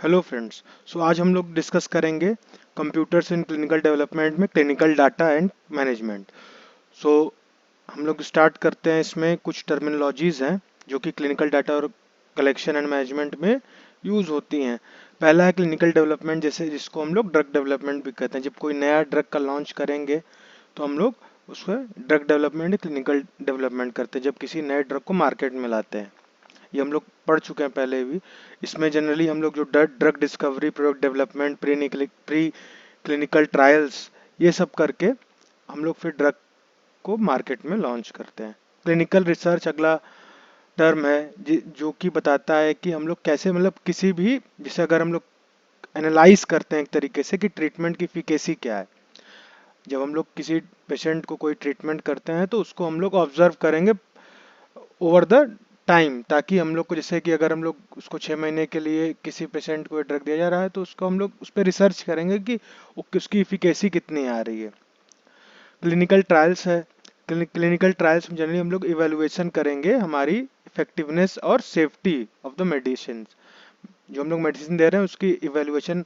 Hello friends. आज हम लोग डिस्कस करेंगे कंप्यूटर्स इन क्लिनिकल डेवलपमेंट में क्लिनिकल डाटा एंड मैनेजमेंट। सो हम लोग स्टार्ट करते हैं। इसमें कुछ टर्मिनोलॉजीज हैं जो कि क्लिनिकल डाटा और कलेक्शन एंड मैनेजमेंट में यूज होती हैं। पहला है क्लिनिकल डेवलपमेंट, जैसे जिसको हम लोग ड्रग डेवलपमेंट भी कहते हैं। जब कोई नया ड्रग का लॉन्च करेंगे तो हम लोग उसको ड्रग डेवलपमेंट क्लिनिकल डेवलपमेंट करते हैं, जब किसी नए ड्रग को मार्केट में लाते हैं। ये हम लोग पढ़ चुके हैं पहले भी। इसमें जनरली हम लोग जो drug discovery, product development, pre clinical trials, ये सब करके हम लोग फिर ड्रग को मार्केट में लॉन्च करते हैं। क्लिनिकल रिसर्च अगला टर्म है जो कि बताता है कि हम लोग कैसे, मतलब किसी भी, जैसे अगर हम लोग एनालाइज करते हैं एक तरीके से कि ट्रीटमेंट की इफिकेसी क्या है। जब हम लोग किसी पेशेंट को कोई ट्रीटमेंट करते हैं तो उसको हम लोग ऑब्जर्व करेंगे ओवर द टाइम, ताकि हम लोग को, जैसे कि अगर हम लोग उसको 6 महीने के लिए किसी पेशेंट को ड्रग दिया जा रहा है तो उसको हम लोग उस पर रिसर्च करेंगे कि उसकी इफिकेसी कितनी आ रही है। क्लिनिकल ट्रायल्स है। क्लिनिकल ट्रायल्स में जनरली हम लोग इवेलुएशन करेंगे हमारी इफेक्टिवनेस और सेफ्टी ऑफ द मेडिसिन। जो हम लोग मेडिसिन दे रहे हैं उसकी इवेलुएशन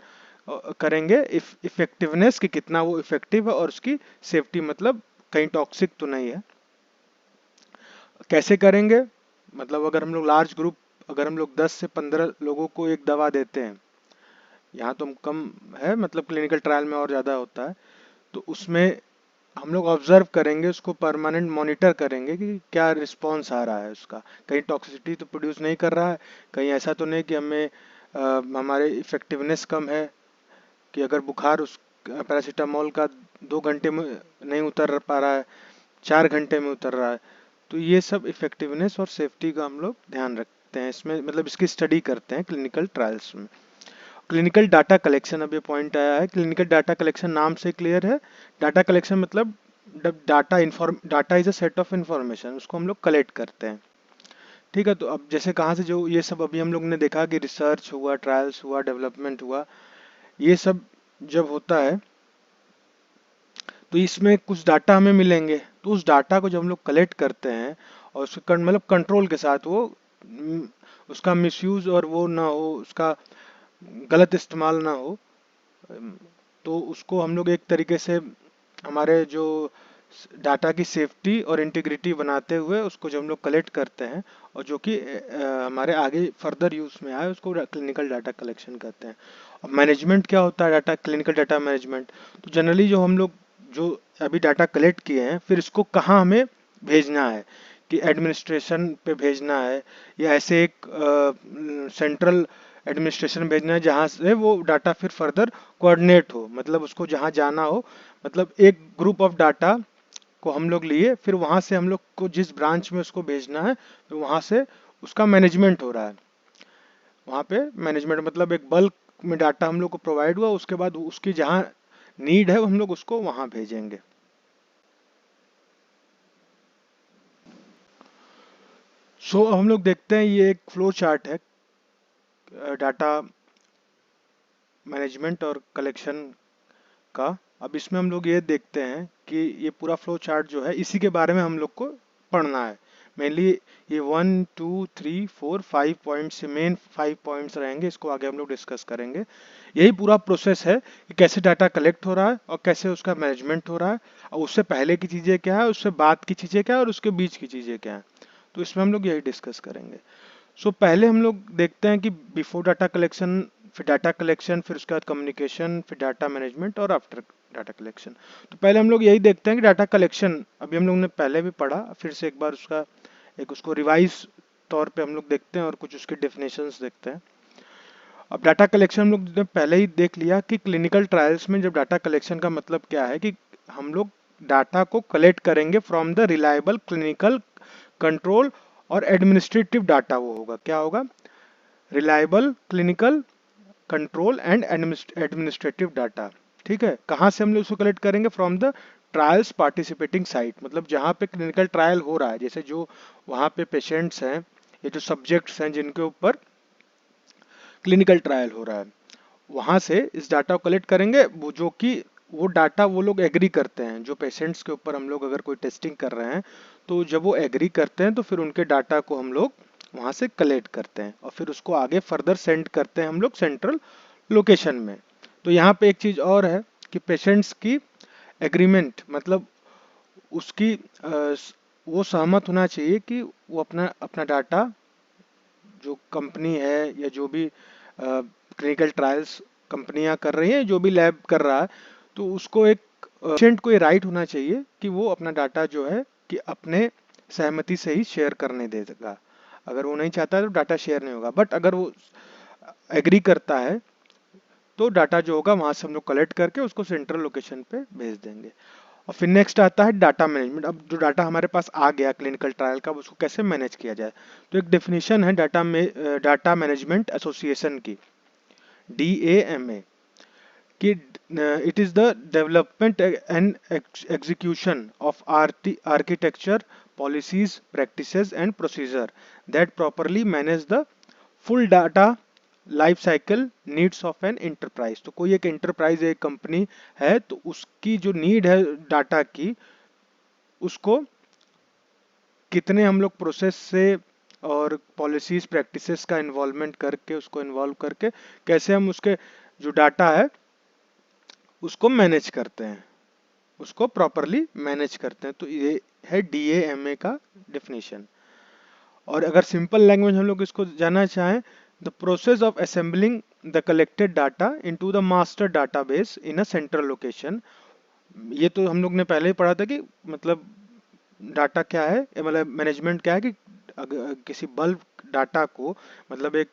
करेंगे, इफेक्टिवनेस कि कितना वो इफेक्टिव है, और उसकी सेफ्टी मतलब कहीं टॉक्सिक तो नहीं है। कैसे करेंगे, मतलब अगर हम लोग लार्ज ग्रुप, अगर हम लोग 10 से 15 लोगों को एक दवा देते हैं, यहाँ तो हम कम है, मतलब क्लिनिकल ट्रायल में और ज़्यादा होता है, तो उसमें हम लोग ऑब्जर्व करेंगे, उसको परमानेंट मॉनिटर करेंगे कि क्या रिस्पॉन्स आ रहा है उसका, कहीं टॉक्सिसिटी तो प्रोड्यूस नहीं कर रहा है, कहीं ऐसा तो नहीं कि हमें हमारे इफेक्टिवनेस कम है, कि अगर बुखार उस पैरासीटामोल का 2 घंटे में नहीं उतर पा रहा है, 4 घंटे में उतर रहा है। तो ये सब इफेक्टिवनेस और सेफ्टी का हम लोग ध्यान रखते हैं इसमें, मतलब इसकी स्टडी करते हैं क्लिनिकल ट्रायल्स में। क्लिनिकल डाटा कलेक्शन, अब ये पॉइंट आया है, क्लिनिकल डाटा कलेक्शन नाम से क्लियर है। डाटा कलेक्शन मतलब data is a set of information, उसको हम लोग कलेक्ट करते हैं। ठीक है, तो अब जैसे कहाँ से, जो ये सब अभी हम लोग ने देखा कि रिसर्च हुआ, ट्रायल्स हुआ, डेवलपमेंट हुआ, ये सब जब होता है तो इसमें कुछ डाटा हमें मिलेंगे। तो उस डाटा को जब हम लोग कलेक्ट करते हैं और उसको मतलब कंट्रोल के साथ, वो उसका मिसयूज और वो ना हो, उसका गलत इस्तेमाल ना हो, तो उसको हम लोग एक तरीके से हमारे जो डाटा की सेफ्टी और इंटीग्रिटी बनाते हुए उसको जब हम लोग कलेक्ट करते हैं और जो कि हमारे आगे फर्दर यूज में आए, उसको क्लिनिकल डाटा कलेक्शन कहते हैं। और मैनेजमेंट क्या होता है, डाटा, क्लिनिकल डाटा मैनेजमेंट, तो जनरली जो हम लोग जो अभी डाटा कलेक्ट किए हैं, फिर इसको कहाँ हमें भेजना है, कि एडमिनिस्ट्रेशन पे भेजना है, या ऐसे एक सेंट्रल एडमिनिस्ट्रेशन भेजना है जहाँ से वो डाटा फिर फर्दर कोऑर्डिनेट हो, मतलब उसको जहाँ जाना हो, मतलब एक ग्रुप ऑफ डाटा को हम लोग लिए, फिर वहाँ से हम लोग को जिस ब्रांच में उसको भेजना है, तो वहाँ से उसका मैनेजमेंट हो रहा है। वहाँ पे मैनेजमेंट मतलब एक बल्क में डाटा हम लोग को प्रोवाइड हुआ, उसके बाद उसकी जहाँ नीड है हम लोग उसको वहाँ भेजेंगे। अब हम लोग देखते हैं, ये एक फ्लो चार्ट है डाटा मैनेजमेंट और कलेक्शन का। अब इसमें हम लोग ये देखते हैं कि ये पूरा फ्लो चार्ट जो है, इसी के बारे में हम लोग को पढ़ना है मेनली। ये 1 2 3 4 5 पॉइंट्स से, मेन 5 पॉइंट्स रहेंगे, इसको आगे हम लोग डिस्कस करेंगे। यही पूरा प्रोसेस है कि कैसे डाटा कलेक्ट हो रहा है और कैसे उसका मैनेजमेंट हो रहा है, और उससे पहले की चीज़ें क्या है, उससे बाद की चीज़ें क्या है, और उसके बीच की चीज़ें क्या है। तो इसमें हम लोग यही डिस्कस करेंगे। पहले हम लोग देखते हैं कि बिफोर डाटा कलेक्शन, फिर डाटा कलेक्शन, फिर उसके बाद कम्युनिकेशन, फिर डाटा मैनेजमेंट, और आफ्टर डाटा कलेक्शन। तो पहले हम लोग यही देखते हैं कि डाटा कलेक्शन अभी हम लोग ने पहले भी पढ़ा, फिर से एक बार उसका एक उसको रिवाइज तौर पे हम लोग देखते हैं और कुछ उसके डेफिनेशंस देखते हैं। अब डाटा कलेक्शन हम लोग ने पहले ही देख लिया कि क्लिनिकल ट्रायल्स में जब डाटा कलेक्शन का मतलब क्या है, कि हम लोग डाटा को कलेक्ट करेंगे from the reliable clinical control और एडमिनिस्ट्रेटिव डाटा। वो होगा, क्या होगा, reliable clinical control and administrative data. ठीक है, कहाँ से हम लोग उसको कलेक्ट करेंगे, from the trials participating site, मतलब जहाँ पे क्लिनिकल ट्रायल हो रहा है, जैसे जो वहाँ पे पेशेंट्स हैं, ये जो सब्जेक्ट्स हैं जिनके ऊपर क्लिनिकल ट्रायल हो रहा है, वहाँ से इस डाटा को कलेक्ट करेंगे, वो जो कि वो डाटा वो लोग एग्री करते हैं, जो पेशेंट्स के ऊपर हम लोग अगर कोई टेस्टिंग कर रहे हैं, तो जब वो एग्री करते हैं तो फिर उनके डाटा को हम लोग वहाँ से कलेक्ट करते हैं और फिर उसको आगे फर्दर सेंड करते हैं हम लोग सेंट्रल लोकेशन में। तो यहाँ पे एक चीज़ और है कि पेशेंट्स की एग्रीमेंट, मतलब उसकी वो सहमत होना चाहिए कि वो अपना अपना डाटा, जो कंपनी है या जो भी क्लिनिकल ट्रायल्स कंपनियां कर रही हैं, जो भी लैब कर रहा है, तो उसको एक पेशेंट को ये राइट होना चाहिए कि वो अपना डाटा जो है कि अपने सहमति से ही शेयर करने देगा। अगर वो नहीं चाहता है तो डाटा शेयर नहीं होगा, बट अगर वो एग्री करता है तो डाटा जो होगा वहां से हम लोग कलेक्ट करके उसको सेंट्रल लोकेशन पे भेज देंगे। और फिर नेक्स्ट आता है डाटा मैनेजमेंट। अब जो डाटा हमारे पास आ गया क्लिनिकल ट्रायल का, उसको कैसे मैनेज किया जाए। तो एक डेफिनेशन है डाटा मैनेजमेंट एसोसिएशन की, DAMA, कि it is the development and execution of architecture, policies, practices and procedure that properly manage the full data life cycle needs of an enterprise. तो कोई एक इंटरप्राइज, एक कंपनी है, तो उसकी जो नीड है डाटा की, उसको कितने हम लोग प्रोसेस से और पॉलिसीज प्रैक्टिसेस का इन्वॉल्वमेंट करके, उसको इन्वॉल्व करके कैसे हम उसके जो डाटा है उसको मैनेज करते हैं, उसको प्रॉपरली मैनेज करते हैं। तो ये है DAMA का डेफिनेशन। और अगर सिंपल लैंग्वेज हम लोग इसको जानना चाहें, the process of assembling the collected data into the master database in a central location. ये तो हम लोग ने पहले ही पढ़ा था कि मतलब डाटा क्या है, मतलब मैनेजमेंट क्या है, कि किसी बल्क डाटा को, मतलब एक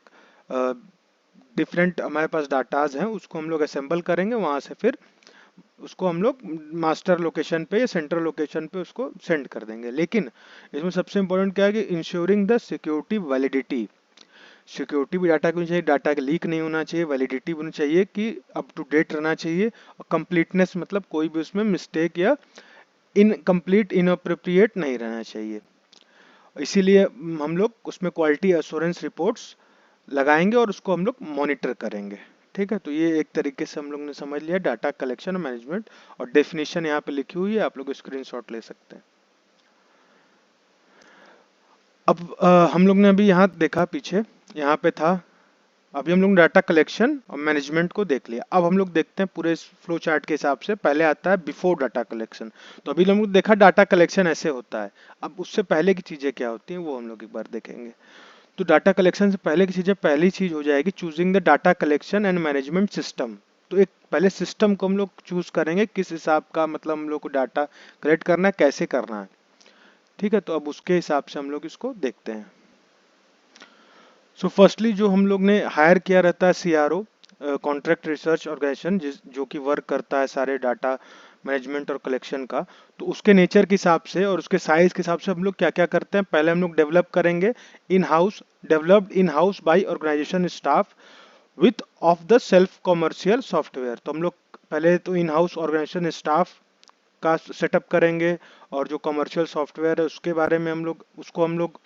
डिफरेंट हमारे पास डाटाज हैं, उसको हम लोग असेंबल करेंगे, वहां से फिर उसको हम लोग मास्टर लोकेशन पे या सेंट्रल लोकेशन पे उसको सेंड कर देंगे। लेकिन इसमें सबसे इंपॉर्टेंट क्या है कि ensuring the security validity. Security भी डाटा की होनी चाहिए, डाटा का लीक नहीं होना चाहिए, वैलिडिटी भी होनी चाहिए कि अप टू डेट रहना चाहिए, और कंप्लीटनेस मतलब कोई भी उसमें मिस्टेक या इनकम्प्लीट इनअप्रोप्रिएट नहीं रहना चाहिए। इसीलिए हम लोग उसमें क्वालिटी एश्योरेंस रिपोर्ट्स लगाएंगे और उसको हम लोग मॉनिटर करेंगे। ठीक है, तो ये एक तरीके से हम लोग ने समझ लिया डाटा कलेक्शन और मैनेजमेंट, और डेफिनेशन यहाँ पे लिखी हुई है, आप लोग स्क्रीनशॉट ले सकते हैं। अब हम लोग ने अभी यहाँ देखा, पीछे यहाँ पे था, अभी हम लोग डाटा कलेक्शन और मैनेजमेंट को देख लिया। अब हम लोग देखते हैं पूरे फ्लो चार्ट के हिसाब से, पहले आता है बिफोर डाटा कलेक्शन। तो अभी हम लोग देखा डाटा कलेक्शन ऐसे होता है, अब उससे पहले की चीजें क्या होती हैं वो हम लोग एक बार देखेंगे। तो डाटा कलेक्शन से पहले की चीजें, पहली चीज हो जाएगी choosing the data collection and management system. तो एक पहले सिस्टम को हम लोग चूज करेंगे, किस हिसाब का मतलब हम लोग को डाटा कलेक्ट करना है, कैसे करना है। ठीक है, तो अब उसके हिसाब से हम लोग इसको देखते हैं। सो फर्स्टली जो हम लोग ने हायर किया रहता है CRO, कॉन्ट्रैक्ट रिसर्च ऑर्गेनाइजेशन, जो कि वर्क करता है सारे डाटा मैनेजमेंट और कलेक्शन का। तो उसके नेचर के हिसाब से और उसके साइज के हिसाब से हम लोग क्या क्या करते हैं, पहले हम लोग डेवलप करेंगे in house, developed in house by organisation staff with off the self commercial software. तो हम लोग पहले तो इन हाउस ऑर्गेनाइजेशन स्टाफ का सेटअप करेंगे, और जो कमर्शियल सॉफ्टवेयर है उसके बारे में हम लोग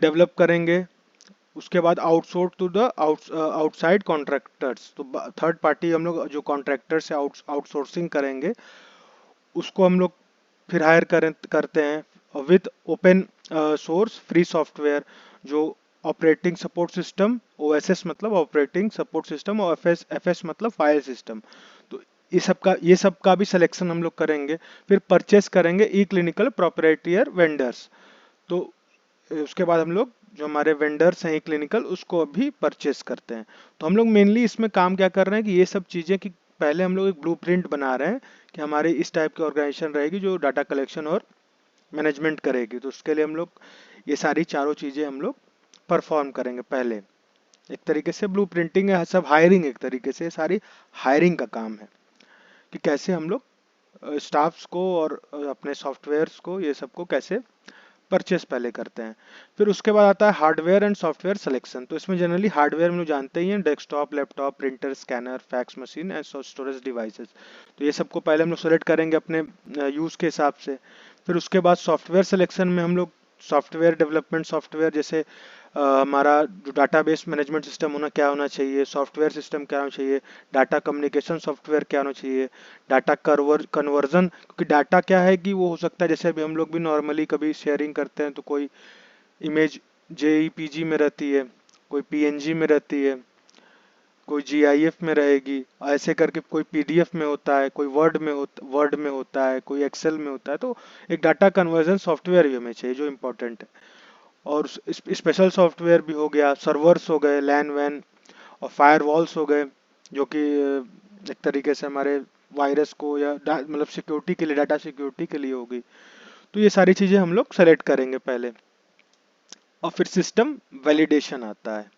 डेवलप करेंगे। उसके बाद outsource to the outside contractors. तो थर्ड पार्टी हम लोग जो कॉन्ट्रैक्टर से आउटसोर्सिंग करेंगे, उसको हम लोग फिर हायर करते हैं with open source free software, जो ऑपरेटिंग सपोर्ट सिस्टम, OSS मतलब ऑपरेटिंग सपोर्ट सिस्टम, और FS मतलब फाइल सिस्टम। तो ये सब का भी सिलेक्शन हम लोग करेंगे। फिर परचेस करेंगे ई क्लिनिकल प्रोप्राइटर वेंडर्स। तो उसके बाद हम लोग जो हमारे वेंडर्स हैं क्लिनिकल, उसको भी परचेस करते हैं। तो हम लोग मेनली इसमें काम क्या कर रहे हैं कि ये सब चीज़ें, कि पहले हम लोग एक ब्लूप्रिंट बना रहे हैं कि हमारी इस टाइप की ऑर्गेनाइजेशन रहेगी जो डाटा कलेक्शन और मैनेजमेंट करेगी। तो उसके लिए हम लोग ये सारी चारों चीज़ें हम लोग परफॉर्म करेंगे पहले। एक तरीके से ब्लूप्रिंटिंग है, सब हायरिंग, एक तरीके से सारी हायरिंग का काम है कि कैसे हम लोग स्टाफ्स को और अपने सॉफ्टवेयर्स को, ये सबको कैसे परचेस पहले करते हैं। फिर उसके बाद आता है हार्डवेयर एंड सॉफ्टवेयर सिलेक्शन। तो इसमें जनरली हार्डवेयर में लोग जानते ही हैं, desktop, laptop, printer, scanner, fax machine and storage devices. तो ये सबको पहले हम लोग सेलेक्ट करेंगे अपने यूज़ के हिसाब से। फिर उसके बाद सॉफ्टवेयर सिलेक्शन में हम लोग सॉफ्टवेयर डेवलपमेंट सॉफ्टवेयर, जैसे हमारा जो डाटाबेस मैनेजमेंट सिस्टम क्या होना चाहिए, सॉफ्टवेयर सिस्टम क्या होना चाहिए, डाटा कम्युनिकेशन सॉफ्टवेयर क्या होना चाहिए, डाटा कन्वर्जन, क्योंकि डाटा क्या है कि वो हो सकता है, जैसे अभी हम लोग भी नॉर्मली कभी शेयरिंग करते हैं तो कोई इमेज जेईपीजी में रहती है, कोई पीएनजी में रहती है, कोई जीआईएफ में रहेगी, ऐसे करके कोई पीडीएफ में होता है, कोई वर्ड में होता है, कोई एक्सेल में होता है। तो एक डाटा कन्वर्जन सॉफ्टवेयर भी हमें चाहिए जो इम्पोर्टेंट है। और स्पेशल सॉफ्टवेयर भी हो गया, सर्वर्स हो गए, लैन वैन और फायरवॉल्स हो गए, जो कि एक तरीके से हमारे वायरस को या मतलब सिक्योरिटी के लिए, डाटा सिक्योरिटी के लिए होगी। तो ये सारी चीज़ें हम लोग सेलेक्ट करेंगे पहले, और फिर सिस्टम वैलिडेशन आता है।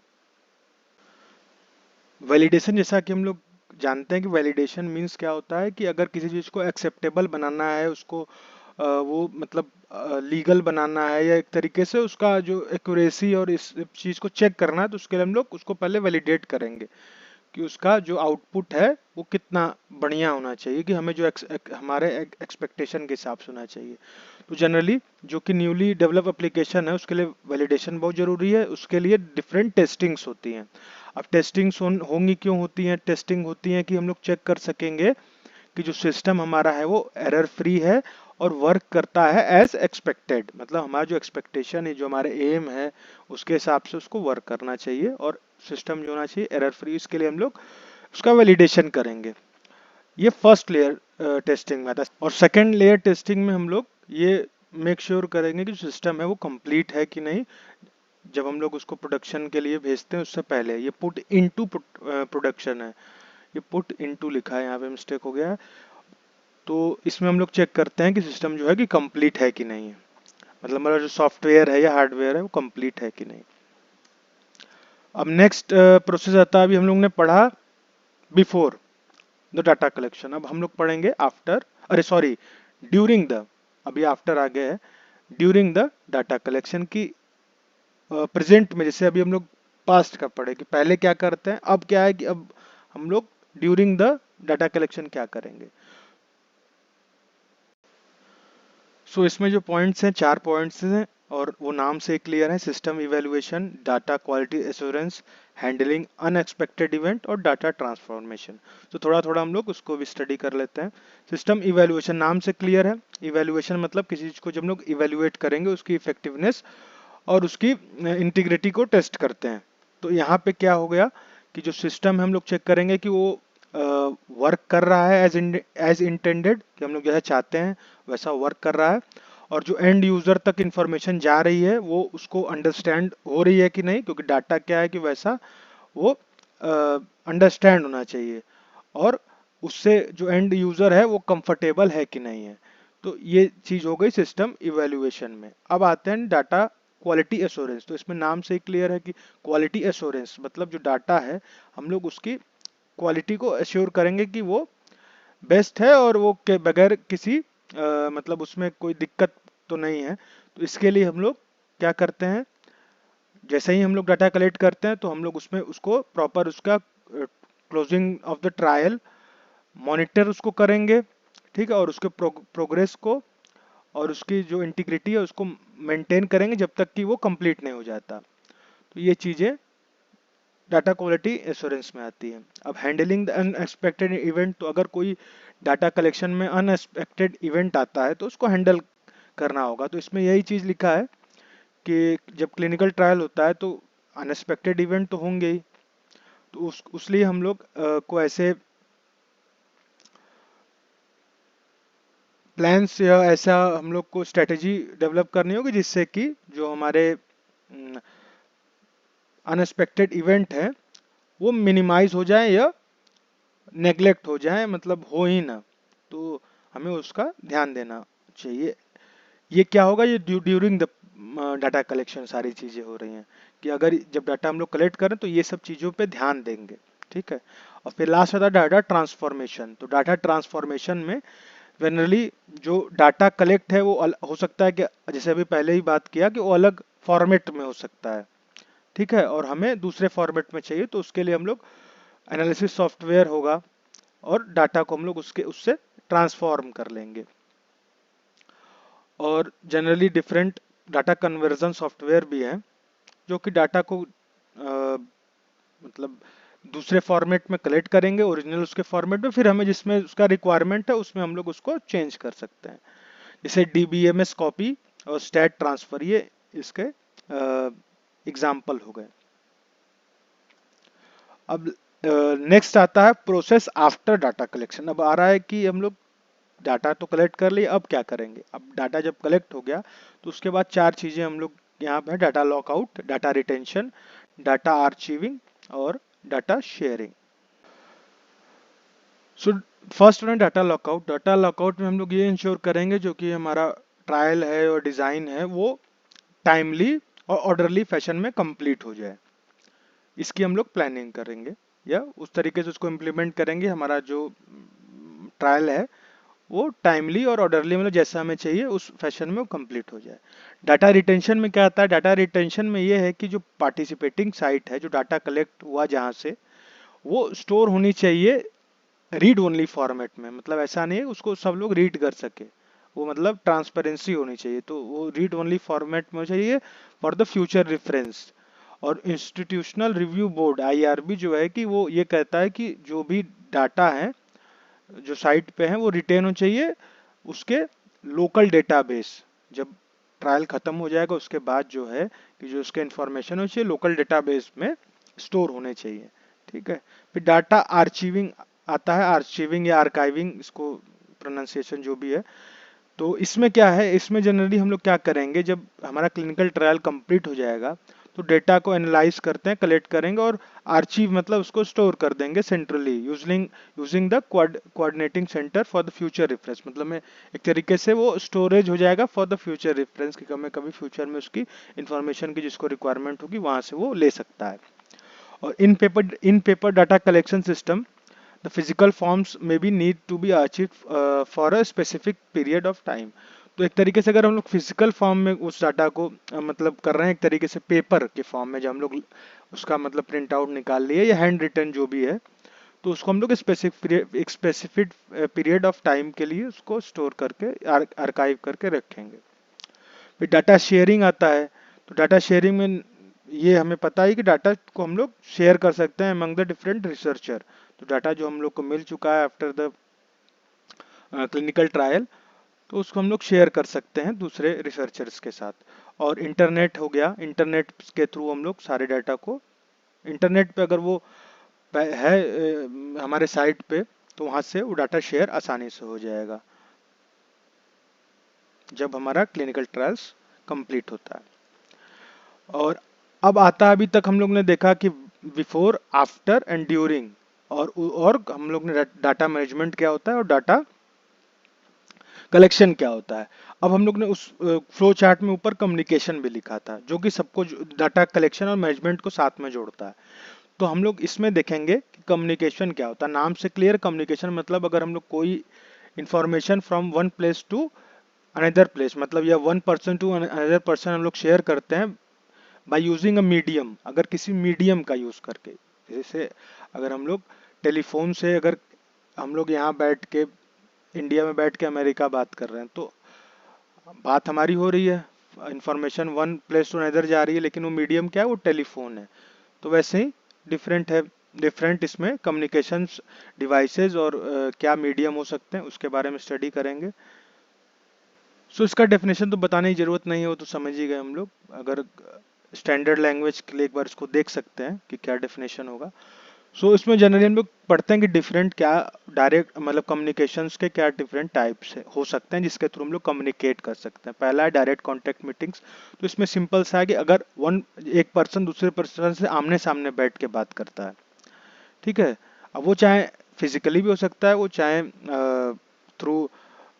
वैलिडेशन, जैसा कि हम लोग जानते हैं कि वैलिडेशन मीन्स क्या होता है कि अगर किसी चीज़ को एक्सेप्टेबल बनाना है, उसको वो मतलब लीगल बनाना है, या एक तरीके से उसका जो एक्यूरेसी और इस चीज़ को चेक करना है, तो उसके लिए हम लोग उसको पहले वैलिडेट करेंगे कि उसका जो आउटपुट है वो कितना बढ़िया होना चाहिए, कि हमें जो हमारे एक्सपेक्टेशन के हिसाब से होना चाहिए। तो जनरली जो कि न्यूली डेवलप एप्लीकेशन है उसके लिए वैलिडेशन बहुत ज़रूरी है। उसके लिए डिफरेंट टेस्टिंग्स होती हैं। अब टेस्टिंग्स होंगी, क्यों होती हैं? टेस्टिंग होती हैं कि हम लोग चेक कर सकेंगे कि जो सिस्टम हमारा है वो एरर फ्री है और वर्क करता है एज एक्सपेक्टेड, मतलब हमारा जो एक्सपेक्टेशन है, जो हमारे एम है, उसके हिसाब से उसको वर्क करना चाहिए और सिस्टम जो होना चाहिए एरर फ्री। इसके लिए हम लोग उसका वैलिडेशन करेंगे। ये फर्स्ट लेयर टेस्टिंग में आता है। और सेकेंड लेयर टेस्टिंग में हम लोग ये मेक श्योर करेंगे कि जो सिस्टम है वो कंप्लीट है कि नहीं, जब हम लोग उसको प्रोडक्शन के लिए भेजते हैं उससे पहले। ये पुट इनटू प्रोडक्शन है, ये पुट इनटू लिखा है, यहाँ पे मिस्टेक हो गया है। तो इसमें हम लोग चेक करते हैं कि सिस्टम जो है कि कंप्लीट है कि नहीं है, मतलब हमारा जो सॉफ्टवेयर है या हार्डवेयर है वो कंप्लीट है कि नहीं। अब नेक्स्ट प्रोसेस आता है, अभी हम लोग ने पढ़ा बिफोर द डाटा कलेक्शन, अब हम लोग पढ़ेंगे आफ्टर, अरे सॉरी, ड्यूरिंग द, अभी आफ्टर आ गया है, ड्यूरिंग द डाटा कलेक्शन की प्रेजेंट में। जैसे अभी हम लोग पास्ट का पढ़े कि पहले क्या करते हैं, अब क्या है कि अब हम लोग ड्यूरिंग द डाटा कलेक्शन क्या करेंगे। सो इसमें जो पॉइंट्स हैं, 4 पॉइंट्स हैं और वो नाम से क्लियर है: system evaluation, data quality assurance, handling unexpected event और डाटा ट्रांसफॉर्मेशन। तो थोड़ा थोड़ा हम लोग उसको भी स्टडी कर लेते हैं। सिस्टम इवैल्यूएशन नाम से क्लियर है। इवैल्यूएशन मतलब किसी चीज को जब हम लोग इवैल्यूएट करेंगे, उसकी इफेक्टिवनेस और उसकी इंटीग्रिटी को टेस्ट करते हैं। तो यहाँ पे क्या हो गया कि जो सिस्टम है हम लोग चेक करेंगे कि वो वर्क कर रहा है एज इंटेंडेड, कि हम लोग जैसा चाहते हैं वैसा वर्क कर रहा है, और जो एंड यूजर तक इंफॉर्मेशन जा रही है वो उसको अंडरस्टैंड हो रही है कि नहीं, क्योंकि डाटा क्या है कि वैसा वो अंडरस्टैंड होना चाहिए, और उससे जो एंड यूजर है वो कंफर्टेबल है कि नहीं है। तो ये चीज हो गई सिस्टम इवैल्यूएशन में। अब आते हैं डाटा क्वालिटी एश्योरेंस। तो इसमें नाम से ही क्लियर है कि क्वालिटी एश्योरेंस मतलब जो डाटा है हम लोग उसकी क्वालिटी को एश्योर करेंगे कि वो बेस्ट है और वो के बगैर किसी मतलब उसमें कोई दिक्कत तो नहीं है। तो इसके लिए हम लोग क्या करते हैं, जैसे ही हम लोग डाटा कलेक्ट करते हैं तो हम लोग उसमें उसको प्रॉपर उसका closing of the trial monitor उसको करेंगे, ठीक है, और उसके प्रोग्रेस को और उसकी जो इंटीग्रिटी है उसको मेंटेन करेंगे जब तक कि वो कंप्लीट नहीं हो जाता। तो ये चीज़ें डाटा क्वालिटी एश्योरेंस में आती है। अब हैंडलिंग द अनएक्सपेक्टेड इवेंट, तो अगर कोई डाटा कलेक्शन में अनएक्सपेक्टेड इवेंट आता है तो उसको हैंडल करना होगा। तो इसमें यही चीज़ लिखा है कि जब क्लिनिकल ट्रायल होता है तो अनएक्सपेक्टेड इवेंट तो होंगे ही। तो उस लिए हम लोग को ऐसे प्लान्स या ऐसा हम लोग को स्ट्रेटेजी डेवलप करनी होगी जिससे कि जो हमारे अनएक्सपेक्टेड इवेंट है वो मिनिमाइज हो जाए या नेग्लेक्ट हो जाए, मतलब हो ही ना। तो हमें उसका ध्यान देना चाहिए। ये क्या होगा, ये ड्यूरिंग द डाटा कलेक्शन सारी चीजें हो रही हैं कि अगर जब डाटा हम लोग कलेक्ट करें तो ये सब चीजों पे ध्यान देंगे, ठीक है। और फिर लास्ट आता है डाटा ट्रांसफॉर्मेशन। तो डाटा ट्रांसफॉर्मेशन में जनरली जो डाटा कलेक्ट है वो हो सकता है कि जैसे अभी पहले ही बात किया कि वो अलग फॉर्मेट में हो सकता है, ठीक है, और हमें दूसरे फॉर्मेट में चाहिए। तो उसके लिए हम लोग एनालिसिस सॉफ्टवेयर होगा और डाटा को हम लोग उसके उससे ट्रांसफॉर्म कर लेंगे। और generally different data conversion software भी हैं जो कि डाटा को मतलब दूसरे फॉर्मेट में कलेक्ट करेंगे, ओरिजिनल उसके फॉर्मेट में, फिर हमें जिसमें उसका रिक्वायरमेंट है उसमें हम लोग उसको चेंज कर सकते हैं। जैसे डीबीएमएस कॉपी और स्टैट ट्रांसफर, ये इसके एग्जाम्पल हो गए। अब नेक्स्ट आता है प्रोसेस आफ्टर डाटा कलेक्शन। अब आ रहा है कि हम लोग डाटा तो कलेक्ट कर लिए, अब क्या करेंगे। अब डाटा जब कलेक्ट हो गया तो उसके बाद चार चीजें हम लोग यहाँ पे, data lockout, data retention, data archiving और data sharing. So first one data lockout. Data lockout में हम लोग ये इंश्योर करेंगे जो कि हमारा ट्रायल है और डिजाइन है वो टाइमली और ऑर्डरली फैशन में कंप्लीट हो जाए, इसकी हम लोग प्लानिंग करेंगे या उस तरीके से उसको इम्प्लीमेंट करेंगे। हमारा जो ट्रायल है वो टाइमली और ऑर्डरली, मतलब जैसा हमें चाहिए उस फैशन में वो कंप्लीट हो जाए। डाटा रिटेंशन में क्या आता है, डाटा रिटेंशन में ये है कि जो पार्टिसिपेटिंग साइट है, जो डाटा कलेक्ट हुआ जहाँ से, वो स्टोर होनी चाहिए रीड ओनली फॉर्मेट में। मतलब ऐसा नहीं है उसको सब लोग रीड कर सके, वो मतलब ट्रांसपेरेंसी होनी चाहिए, तो वो रीड ओनली फॉर्मेट में चाहिए फॉर द फ्यूचर रेफरेंस। और इंस्टीट्यूशनल रिव्यू बोर्ड आईआरबी जो है कि वो ये कहता है कि जो भी डाटा है जो साइट पे है वो रिटेन होना चाहिए उसके लोकल डेटाबेस। जब ट्रायल खत्म हो जाएगा उसके बाद जो है कि जो उसके इंफॉर्मेशन हो चाहिए लोकल डेटाबेस में स्टोर होने चाहिए। ठीक है। फिर डाटा आर्चीविंग आता है, आर्चीविंग या आर्काइविंग, इसको प्रोनाउंसिएशन जो भी है। तो इसमें क्या है, इसमें जनरली हम लोग क्या करेंगे, जब हमारा क्लिनिकल ट्रायल कंप्लीट हो जाएगा तो डेटा को एनालाइज करते हैं, कलेक्ट करेंगे और आर्चीव मतलब उसको स्टोर कर देंगे centrally using using the coordinating centre for the future reference. मतलब में एक तरीके से वो स्टोरेज हो जाएगा फॉर द फ्यूचर रेफरेंस कि कभी कभी फ्यूचर में उसकी इंफॉर्मेशन की जिसको रिक्वायरमेंट होगी वहां से वो ले सकता है। और इन paper data collection system, the physical forms may be need to be achieved for a specific period of time। तो एक तरीके से अगर हम लोग फिजिकल फॉर्म में उस डाटा को मतलब कर रहे हैं, एक तरीके से पेपर के फॉर्म में, जब हम लोग उसका मतलब प्रिंट आउट निकाल लिए या हैंड रिटन जो भी है, तो उसको हम लोग एक स्पेसिफिक पीरियड ऑफ टाइम के लिए उसको स्टोर करके आर्काइव करके रखेंगे। फिर डाटा शेयरिंग आता है। तो डाटा शेयरिंग में ये हमें पता है कि डाटा को हम लोग शेयर कर सकते हैं अमंग द डिफरेंट रिसर्चर। तो डाटा जो हम लोग को मिल चुका है आफ्टर द क्लिनिकल ट्रायल, तो उसको हम लोग शेयर कर सकते हैं दूसरे रिसर्चर्स के साथ। और इंटरनेट हो गया, इंटरनेट के थ्रू हम लोग सारे डाटा को, इंटरनेट पे अगर वो है हमारे साइट पे, तो वहां से वो डाटा शेयर आसानी से हो जाएगा जब हमारा क्लिनिकल ट्रायल्स कंप्लीट होता है। और अब आता है, अभी तक हम लोग ने देखा कि बिफोर, आफ्टर एंड ड्यूरिंग, और हम लोग ने डाटा मैनेजमेंट क्या होता है और डाटा कलेक्शन क्या होता है। अब हम लोग ने उस फ्लो चार्ट में ऊपर कम्युनिकेशन भी लिखा था जो कि सबको डाटा कलेक्शन और मैनेजमेंट को साथ में जोड़ता है। तो हम लोग इसमें देखेंगे कि कम्युनिकेशन क्या होता है। नाम से क्लियर, कम्युनिकेशन मतलब अगर हम लोग कोई information from one place to another place, मतलब या one person to another person हम लोग शेयर करते हैं बाय यूजिंग अ मीडियम, अगर किसी मीडियम का यूज करके। जैसे अगर हम लोग टेलीफोन से, अगर हम लोग यहाँ बैठ के इंडिया में बैठ के अमेरिका बात कर रहे हैं, तो बात हमारी हो रही है, information one place to another जा रही है, लेकिन वो मीडियम क्या है, वो टेलीफोन है। तो वैसे ही डिफरेंट है, डिफरेंट इसमें कम्युनिकेशंस डिवाइसेस और क्या मीडियम हो सकते हैं उसके बारे में स्टडी करेंगे। सो इसका डेफिनेशन तो बताने की जरूरत नहीं है, वो तो समझ ही गए हम लोग। अगर स्टैंडर्ड लैंग्वेज के लिए एक बार इसको देख सकते हैं कि क्या डेफिनेशन होगा। सो इसमें जनरली हम लोग पढ़ते हैं कि डिफरेंट क्या, डायरेक्ट मतलब कम्युनिकेशंस के क्या डिफरेंट टाइप्स हो सकते हैं जिसके थ्रू हम लोग कम्युनिकेट कर सकते हैं। पहला है डायरेक्ट कॉन्टैक्ट मीटिंग्स। तो इसमें सिंपल सा है कि अगर एक पर्सन दूसरे पर्सन से आमने सामने बैठ के बात करता है, ठीक है, अब वो चाहे फिजिकली भी हो सकता है, वो चाहे थ्रू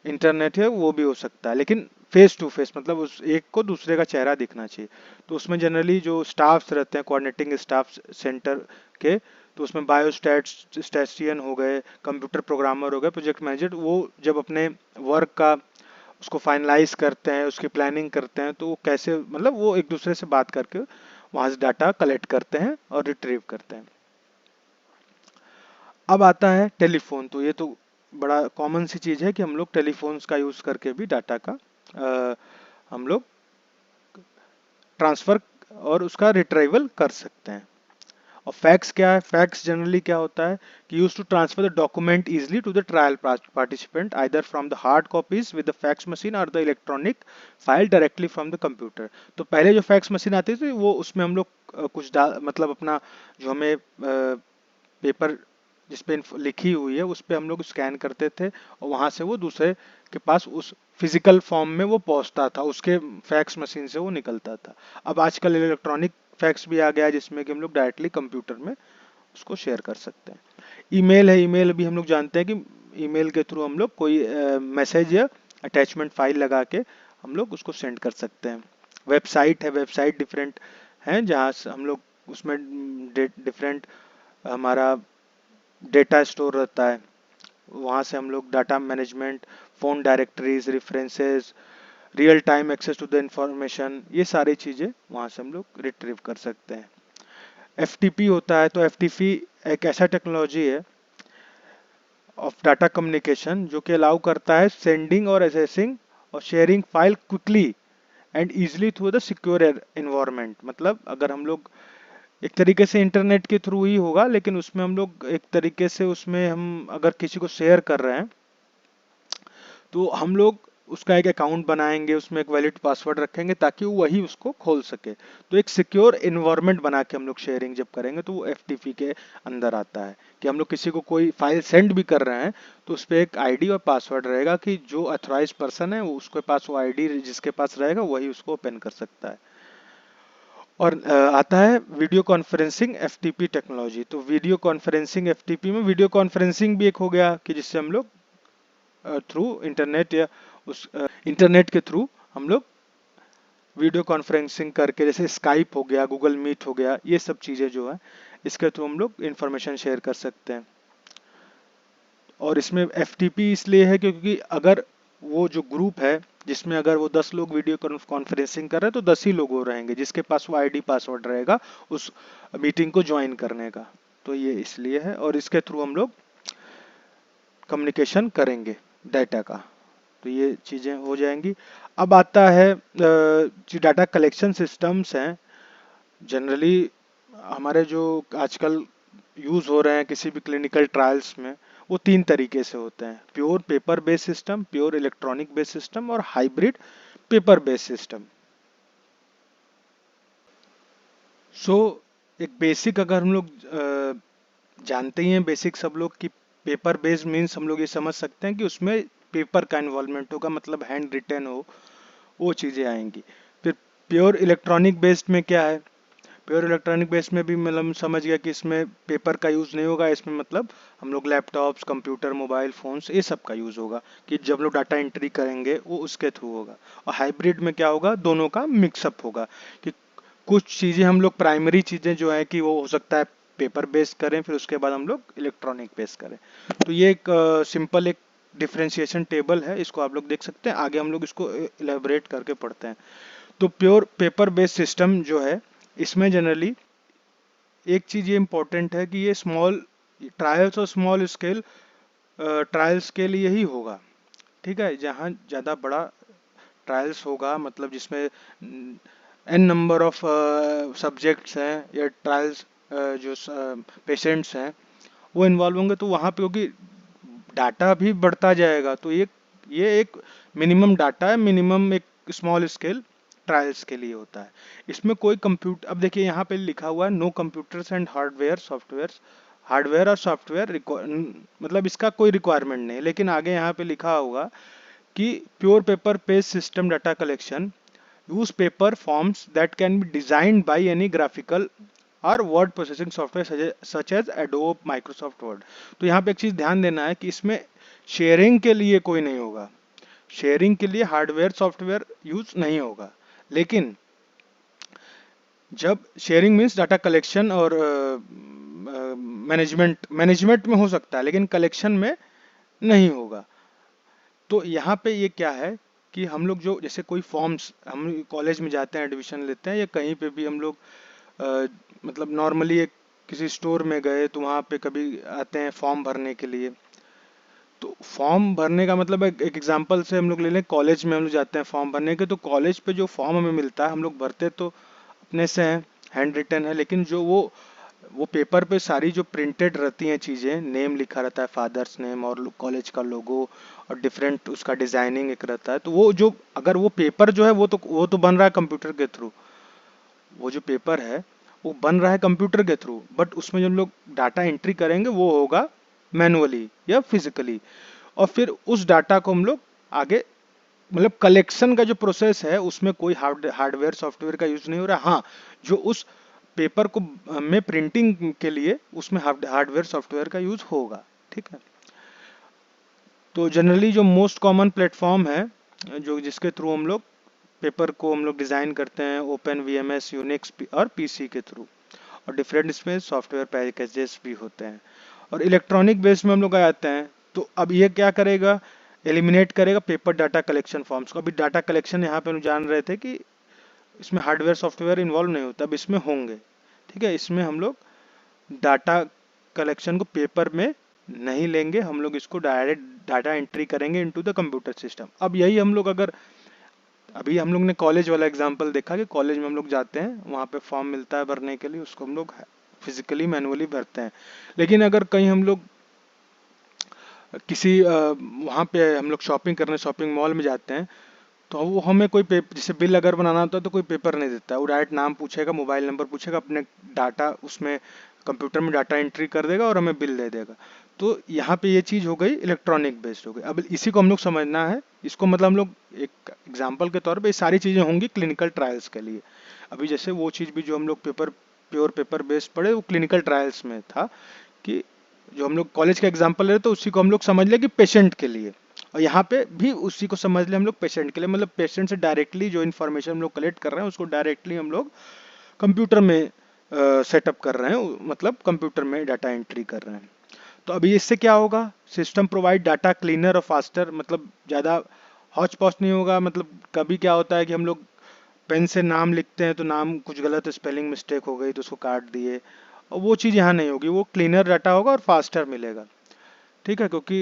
इंटरनेट है वो भी हो सकता है, लेकिन फेस टू फेस, मतलब उस एक को दूसरे का चेहरा दिखना चाहिए। तो उसमें जनरली जो स्टाफ्स रहते हैं, कोऑर्डिनेटिंग स्टाफ सेंटर के, तो उसमें बायोस्टैटिस्टिशियन हो गए, कंप्यूटर प्रोग्रामर हो गए, प्रोजेक्ट मैनेजर, वो जब अपने वर्क का उसको फाइनलाइज करते हैं, उसकी प्लानिंग करते हैं, तो वो कैसे, मतलब वो एक दूसरे से बात करके वहां से डाटा कलेक्ट करते हैं और रिट्रीव करते हैं। अब आता है टेलीफोन। तो ये तो बड़ा कॉमन सी चीज है कि हम लोग टेलीफोन्स का यूज करके भी डाटा का हम लोग ट्रांसफर और उसका रिट्राइवल कर सकते हैं। और फैक्स क्या है? फैक्स जनरली क्या होता है कि use to transfer the document easily to the trial participant either from the hard copies with the fax machine और the electronic file directly from the computer. तो पहले जो फैक्स मशीन आती थी वो उसमें हम लोग मतलब अपना जो हमें पेपर जिस पे लिखी हुई है उस पे हम लोग स्कैन करते थे और वहां से वो दूसरे के पास उस फिजिकल फॉर्म में वो पहुंचता था, उसके फैक्स मशीन से वो निकलता था। अब आजकल इलेक्ट्रॉनिक फैक्स भी आ गया है जिसमें कि हम लोग डायरेक्टली कंप्यूटर में उसको शेयर कर सकते हैं। ईमेल है, ईमेल भी हम लोग जानते हैं कि ईमेल के थ्रू हम लोग कोई मैसेज या अटैचमेंट फाइल लगा के हम लोग उसको सेंड कर सकते हैं। वेबसाइट है, वेबसाइट डिफरेंट है जहाँ से हम लोग उसमें डिफरेंट हमारा डेटा स्टोर रहता है, वहाँ से हम लोग data management, phone directories, references, real time access to the information, ये सारी चीज़ें वहाँ से हम लोग रिट्रीव कर सकते हैं। एफटीपी होता है, तो एफटीपी एक ऐसा टेक्नोलॉजी है ऑफ डाटा कम्युनिकेशन जो कि अलाउ करता है सेंडिंग और एसेसिंग और sharing file quickly and easily through the secure environment. मतलब अगर हम लोग एक तरीके से इंटरनेट के थ्रू ही होगा, लेकिन उसमें हम लोग एक तरीके से उसमें हम अगर किसी को शेयर कर रहे हैं तो हम लोग उसका एक अकाउंट बनाएंगे, उसमें एक वैलिड पासवर्ड रखेंगे ताकि वो वही उसको खोल सके। तो एक सिक्योर एनवायरनमेंट बना के हम लोग शेयरिंग जब करेंगे तो वो एफटीपी के अंदर आता है कि हम लोग किसी को कोई फाइल सेंड भी कर रहे हैं तो उस पर एक आईडी और पासवर्ड रहेगा कि जो अथॉराइज पर्सन है वो उसके पास वो आईडी जिसके पास रहेगा वही उसको ओपन कर सकता है। और आता है वीडियो कॉन्फ्रेंसिंग एफटीपी टेक्नोलॉजी। तो वीडियो कॉन्फ्रेंसिंग एफटीपी में वीडियो कॉन्फ्रेंसिंग भी एक हो गया कि जिससे हम लोग थ्रू इंटरनेट या उस इंटरनेट के थ्रू हम लोग वीडियो कॉन्फ्रेंसिंग करके, जैसे स्काइप हो गया, गूगल मीट हो गया, ये सब चीज़ें जो है इसके थ्रू हम लोग इंफॉर्मेशन शेयर कर सकते हैं। और इसमें एफटीपी इसलिए है क्योंकि अगर वो जो ग्रुप है जिसमें अगर वो 10 लोग वीडियो कॉन्फ्रेंसिंग कर रहे हैं तो 10 ही लोग वो रहेंगे जिसके पास वो आईडी पासवर्ड रहेगा उस मीटिंग को ज्वाइन करने का। तो ये इसलिए है और इसके थ्रू हम लोग कम्युनिकेशन करेंगे डाटा का। तो ये चीज़ें हो जाएंगी। अब आता है जो डाटा कलेक्शन सिस्टम्स हैं जनरली हमारे जो आजकल यूज़ हो रहे हैं किसी भी क्लिनिकल ट्रायल्स में, वो 3 तरीके से होते हैं: pure paper based system, pure electronic based system और हाइब्रिड पेपर बेस्ड सिस्टम। सो एक बेसिक अगर हम लोग जानते ही हैं बेसिक सब लोग कि पेपर बेस्ड मीन्स हम लोग ये समझ सकते हैं कि उसमें पेपर का इन्वॉल्वमेंट होगा, मतलब हैंड रिटन हो, वो चीज़ें आएंगी। फिर प्योर इलेक्ट्रॉनिक बेस्ड में क्या है? प्योर इलेक्ट्रॉनिक बेस्ड में भी मतलब समझ गया कि इसमें पेपर का यूज़ नहीं होगा, इसमें मतलब हम लोग लैपटॉप्स, कंप्यूटर, मोबाइल फोन्स, ये सब का यूज़ होगा कि जब लोग डाटा एंट्री करेंगे वो उसके थ्रू होगा। और हाइब्रिड में क्या होगा? दोनों का मिक्सअप होगा कि कुछ चीज़ें हम लोग प्राइमरी चीज़ें जो है कि वो हो सकता है पेपर बेस्ड करें, फिर उसके बाद हम लोग इलेक्ट्रॉनिक बेस्ड करें। तो ये एक सिंपल एक डिफरेंशिएशन टेबल है, इसको आप लोग देख सकते हैं। आगे हम लोग इसको इलेबोरेट करके पढ़ते हैं। तो प्योर पेपर बेस्ड सिस्टम जो है इसमें जनरली एक चीज़ ये इम्पोर्टेंट है कि ये स्मॉल ट्रायल्स और स्मॉल स्केल ट्रायल्स के लिए ही होगा। ठीक है, जहाँ ज़्यादा बड़ा ट्रायल्स होगा मतलब जिसमें एन नंबर ऑफ सब्जेक्ट्स हैं या ट्रायल्स जो पेशेंट्स हैं वो इन्वॉल्व होंगे, तो वहाँ पे क्योंकि डाटा भी बढ़ता जाएगा तो ये एक मिनिमम डाटा है, मिनिमम एक स्मॉल स्केल ट्रायल्स के लिए होता है। इसमें कोई कंप्यूटर, अब देखिए यहाँ पे लिखा हुआ है no computers and hardware software, hardware और सॉफ्टवेयर मतलब इसका कोई रिक्वायरमेंट नहीं, लेकिन आगे यहाँ पे लिखा होगा कि pure paper based system data collection use paper forms that can be designed by any graphical और word processing software such as Adobe, Microsoft Word. तो यहाँ पे एक चीज़ ध्यान देना है कि इसमें शेयरिंग के लिए कोई नहीं होगा, शेयरिंग के लिए हार्डवेयर सॉफ्टवेयर यूज नहीं होगा। लेकिन जब शेयरिंग मीन्स डाटा कलेक्शन और मैनेजमेंट में हो सकता है लेकिन कलेक्शन में नहीं होगा। तो यहाँ पे ये क्या है कि हम लोग जो जैसे कोई फॉर्म्स हम कॉलेज में जाते हैं एडमिशन लेते हैं या कहीं पे भी हम लोग मतलब नॉर्मली एक किसी स्टोर में गए तो वहाँ पे कभी आते हैं फॉर्म भरने के लिए। तो फॉर्म भरने का मतलब एक एग्जांपल से हम लोग ले लें, कॉलेज में हम लोग जाते हैं फॉर्म भरने के, तो कॉलेज पे जो फॉर्म हमें मिलता है हम लोग भरते तो अपने से हैं, हैंड रिटन है, लेकिन जो वो वो पेपर पे सारी जो प्रिंटेड रहती हैं चीज़ें, नेम लिखा रहता है, फादर्स नेम और कॉलेज का लोगो और डिफरेंट उसका डिजाइनिंग एक रहता है, तो वो जो अगर वो पेपर जो है वो तो बन रहा है कंप्यूटर के थ्रू। वो जो पेपर है वो बन रहा है कंप्यूटर के थ्रू, बट उसमें जो हम लोग डाटा एंट्री करेंगे वो होगा मैनुअली या फिजिकली। और फिर उस डाटा को हम लोग आगे, मतलब कलेक्शन का जो प्रोसेस है उसमें कोई हार्डवेयर सॉफ्टवेयर का यूज नहीं हो रहा। हाँ, जो उस पेपर को में प्रिंटिंग के लिए उसमें हार्डवेयर सॉफ्टवेयर का यूज होगा। ठीक है। तो जनरली जो मोस्ट कॉमन प्लेटफॉर्म है जो जिसके थ्रू हम लोग पेपर को हम लोग डिजाइन करते हैं, ओपन वीएमएस, यूनिक्स और पीसी के थ्रू। और डिफरेंट इसमें सॉफ्टवेयर पैकेजेस भी होते हैं। और इलेक्ट्रॉनिक बेस में हम लोग आ जाते हैं, तो अब ये क्या करेगा, एलिमिनेट करेगा पेपर डाटा कलेक्शन फॉर्म्स को। अभी डाटा कलेक्शन यहाँ पे हम जान रहे थे कि इसमें हार्डवेयर सॉफ्टवेयर इन्वॉल्व नहीं होता, अब इसमें होंगे। ठीक है, इसमें हम लोग डाटा कलेक्शन को पेपर में नहीं लेंगे, हम लोग इसको डायरेक्ट डाटा एंट्री करेंगे इनटू द कंप्यूटर सिस्टम। अब यही हम लोग अगर, अभी हम लोग ने कॉलेज वाला एग्जांपल देखा कि कॉलेज में हम लोग जाते हैं, वहाँ पे फॉर्म मिलता है भरने के लिए, उसको हम लोग फिजिकली मैनुअली भरते हैं। लेकिन अगर कहीं हम लोग किसी वहाँ पे हम लोग शॉपिंग करने शॉपिंग मॉल में जाते हैं, तो वो हमें कोई पेपर, जैसे बिल अगर बनाना होता है तो कोई पेपर नहीं देता है, वो डायरेक्ट नाम पूछेगा, मोबाइल नंबर पूछेगा, अपने डाटा उसमें कंप्यूटर में डाटा एंट्री कर देगा और हमें बिल दे देगा। तो यहाँ पे ये चीज़ हो गई इलेक्ट्रॉनिक बेस्ड हो गई। अब इसी को हम लोग समझना है, इसको मतलब हम लोग एक एग्जाम्पल के तौर पे ये सारी चीज़ें होंगी क्लिनिकल ट्रायल्स के लिए। अभी जैसे वो चीज़ भी जो हम लोग प्योर पेपर बेस्ड पढ़े वो क्लिनिकल ट्रायल्स में था, कि जो हम लोग कॉलेज का एग्जाम्पल ले तो उसी को हम लोग समझ ले कि पेशेंट के लिए। और यहाँ पे भी उसी को समझ ले हम लोग पेशेंट के लिए, मतलब पेशेंट से डायरेक्टली जो इन्फॉर्मेशन हम लोग कलेक्ट कर रहे हैं उसको डायरेक्टली हम लोग कंप्यूटर में सेटअप कर रहे हैं, मतलब कंप्यूटर में डाटा एंट्री कर रहे हैं। तो अभी इससे क्या होगा, सिस्टम प्रोवाइड डाटा क्लीनर और फास्टर, मतलब ज़्यादा हौच पौच नहीं होगा। मतलब कभी क्या होता है कि हम लोग पेन से नाम लिखते हैं तो नाम कुछ गलत स्पेलिंग मिस्टेक हो गई तो उसको काट दिए, और वो चीज़ यहाँ नहीं होगी, वो क्लीनर डाटा होगा और फास्टर मिलेगा। ठीक है, क्योंकि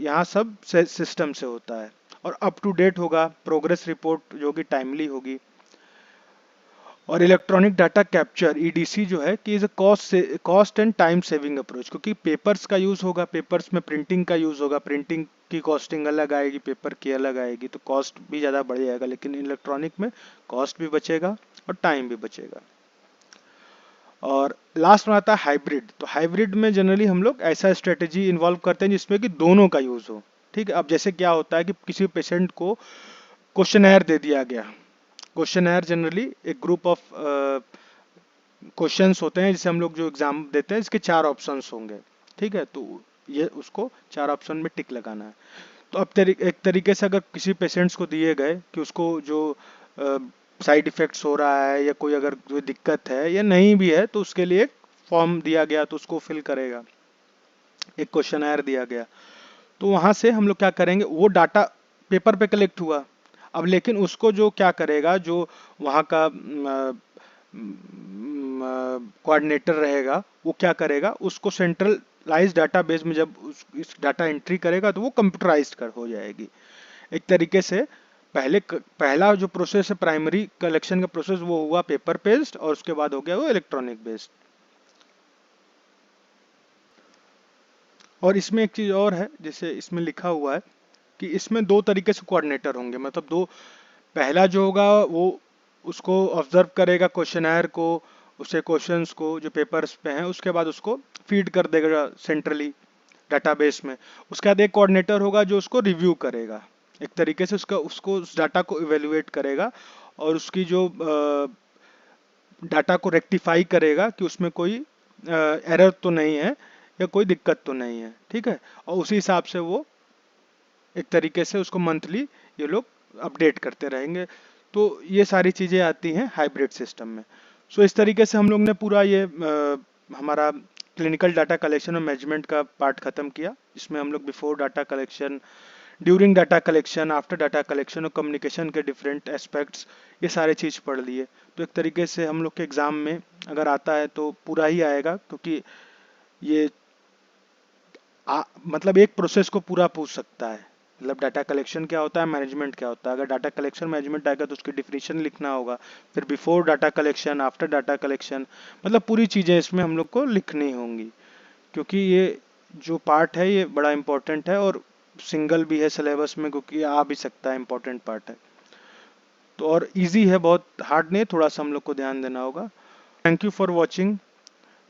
यहाँ सब सिस्टम से होता है। और अप टू डेट होगा, प्रोग्रेस रिपोर्ट जो कि टाइमली होगी। और इलेक्ट्रॉनिक डाटा कैप्चर ईडीसी जो है कि is a cost and time saving approach, क्योंकि पेपर्स का यूज होगा, पेपर्स में प्रिंटिंग का यूज होगा, प्रिंटिंग की कॉस्टिंग अलग आएगी, पेपर की अलग आएगी, तो कॉस्ट भी ज़्यादा बढ़ जाएगा। लेकिन इलेक्ट्रॉनिक में कॉस्ट भी बचेगा और टाइम भी बचेगा। और लास्ट में आता है हाइब्रिड। तो हाइब्रिड में जनरली हम लोग ऐसा स्ट्रेटेजी इन्वॉल्व करते हैं जिसमें कि दोनों का यूज हो। ठीक है, अब जैसे क्या होता है कि किसी पेशेंट को क्वेश्चनर दे दिया गया। क्वेश्चनर जनरली एक ग्रुप ऑफ क्वेश्चंस होते हैं, जिसे हम लोग जो एग्जाम देते हैं इसके 4 ऑप्शंस होंगे। ठीक है, तो ये उसको 4 ऑप्शन में टिक लगाना है। तो अब एक तरीके से अगर किसी पेशेंट्स को दिए गए कि उसको जो साइड इफेक्ट्स हो रहा है या कोई अगर कोई दिक्कत है या नहीं भी है, तो उसके लिए एक फॉर्म दिया गया तो उसको फिल करेगा, एक क्वेश्चनर दिया गया। तो वहां से हम लोग क्या करेंगे, वो डाटा पेपर पे कलेक्ट हुआ। अब लेकिन उसको जो क्या करेगा, जो वहाँ का कोऑर्डिनेटर रहेगा, वो क्या करेगा, उसको सेंट्रलाइज डाटाबेस में जब इस डाटा एंट्री करेगा तो वो कंप्यूटराइज्ड कर हो जाएगी। एक तरीके से पहला जो प्रोसेस है प्राइमरी कलेक्शन का प्रोसेस वो हुआ पेपर बेस्ड, और उसके बाद हो गया वो इलेक्ट्रॉनिक बेस्ड। और इसमें एक चीज और है, जैसे इसमें लिखा हुआ है कि इसमें 2 तरीके से कोऑर्डिनेटर होंगे, मतलब दो, पहला जो होगा वो उसको ऑब्जर्व करेगा क्वेश्चनर को, उससे क्वेश्चंस को जो पेपर्स पे हैं, उसके बाद उसको फीड कर देगा सेंट्रली डाटाबेस में। उसके बाद एक कोऑर्डिनेटर होगा जो उसको रिव्यू करेगा, एक तरीके से उसका उसको उस डाटा को इवेल्युएट करेगा और उसकी जो डाटा को रेक्टिफाई करेगा कि उसमें कोई एरर तो नहीं है या कोई दिक्कत तो नहीं है। ठीक है, और उसी हिसाब से वो एक तरीके से उसको मंथली ये लोग अपडेट करते रहेंगे। तो ये सारी चीज़ें आती हैं हाइब्रिड सिस्टम में। सो इस तरीके से हम लोग ने पूरा ये हमारा क्लिनिकल डाटा कलेक्शन और मैनेजमेंट का पार्ट खत्म किया, जिसमें हम लोग before data collection, during data collection, after data collection और कम्युनिकेशन के डिफरेंट एस्पेक्ट्स, ये सारे चीज़ पढ़ लिए। तो एक तरीके से हम लोग के एग्ज़ाम में अगर आता है तो पूरा ही आएगा, क्योंकि ये मतलब एक प्रोसेस को पूरा पूछ सकता है। मतलब डाटा कलेक्शन क्या होता है, मैनेजमेंट क्या होता है। अगर डाटा कलेक्शन मैनेजमेंट आएगा तो उसकी डिफिनीशन लिखना होगा, फिर before data collection, after data collection, मतलब पूरी चीज़ें इसमें हम लोग को लिखनी होंगी, क्योंकि ये जो पार्ट है ये बड़ा इंपॉर्टेंट है और सिंगल भी है सिलेबस में, क्योंकि आ भी सकता है, इंपॉर्टेंट पार्ट है। तो और इजी है, बहुत हार्ड नहीं, थोड़ा सा हम लोग को ध्यान देना होगा। Thank you for watching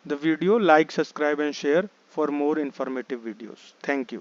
the video, like, subscribe and share for more informative videos. Thank you.